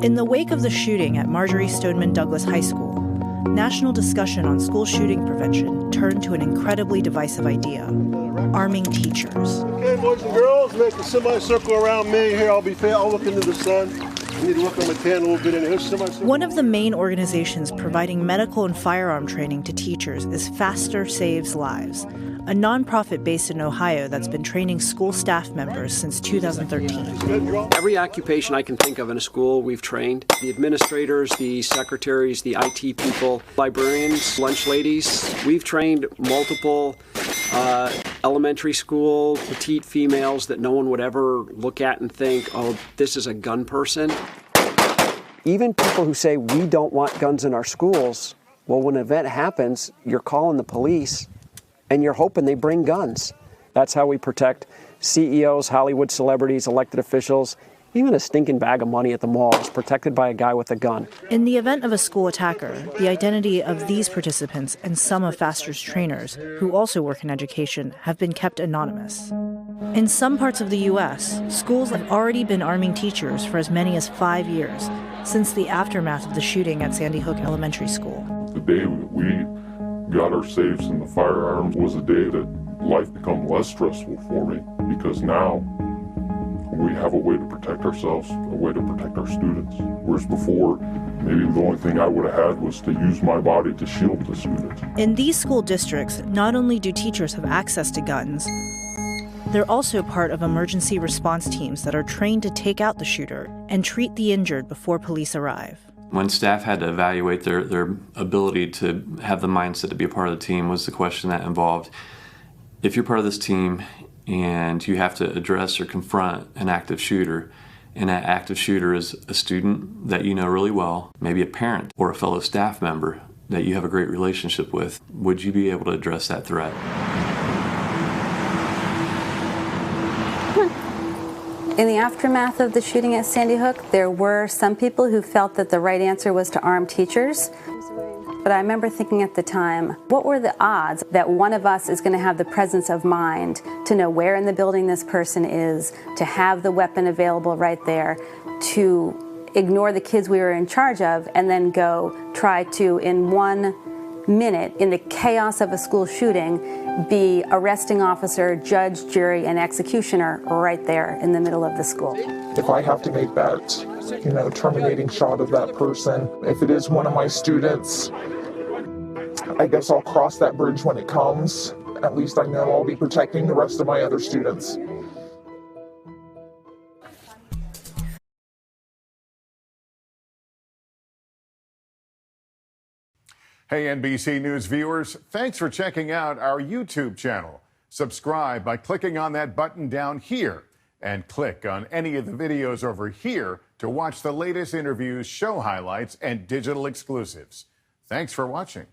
In the wake of the shooting at Marjory Stoneman Douglas High School, national discussion on school shooting prevention turned to an incredibly divisive idea: arming teachers. Okay, boys and girls, make a semicircle around me. Here, I'll look into the sun. I need to work on my tan a little bit in here. One of the main organizations providing medical and firearm training to teachers is Faster Saves Lives, a nonprofit based in Ohio that's been training school staff members since 2013. Every occupation I can think of in a school, we've trained. The administrators, the secretaries, the IT people, librarians, lunch ladies. We've trained multiple elementary school, petite females that no one would ever look at and think, oh, this is a gun person. Even people who say we don't want guns in our schools, well, when an event happens, you're calling the police and you're hoping they bring guns. That's how we protect CEOs, Hollywood celebrities, elected officials. Even a stinking bag of money at the mall is protected by a guy with a gun. In the event of a school attacker, the identity of these participants and some of Faster's trainers, who also work in education, have been kept anonymous. In some parts of the U.S., schools have already been arming teachers for as many as 5 years, since the aftermath of the shooting at Sandy Hook Elementary School. The day we got our safes and the firearms was a day that life became less stressful for me, because now we have a way to protect ourselves, a way to protect our students. Whereas before, maybe the only thing I would have had was to use my body to shield the students. In these school districts, not only do teachers have access to guns, they're also part of emergency response teams that are trained to take out the shooter and treat the injured before police arrive. When staff had to evaluate their ability to have the mindset to be a part of the team was the question that involved, if you're part of this team and you have to address or confront an active shooter, and that active shooter is a student that you know really well, maybe a parent or a fellow staff member that you have a great relationship with, would you be able to address that threat? In the aftermath of the shooting at Sandy Hook, there were some people who felt that the right answer was to arm teachers. But I remember thinking at the time, what were the odds that one of us is going to have the presence of mind to know where in the building this person is, to have the weapon available right there, to ignore the kids we were in charge of, and then go try to, in 1 minute, in the chaos of a school shooting, be arresting officer, judge, jury, and executioner right there in the middle of the school. If I have to make that, terminating shot of that person, if it is one of my students, I guess I'll cross that bridge when it comes. At least I know I'll be protecting the rest of my other students. Hey, NBC News viewers, thanks for checking out our YouTube channel. Subscribe by clicking on that button down here and click on any of the videos over here to watch the latest interviews, show highlights, and digital exclusives. Thanks for watching.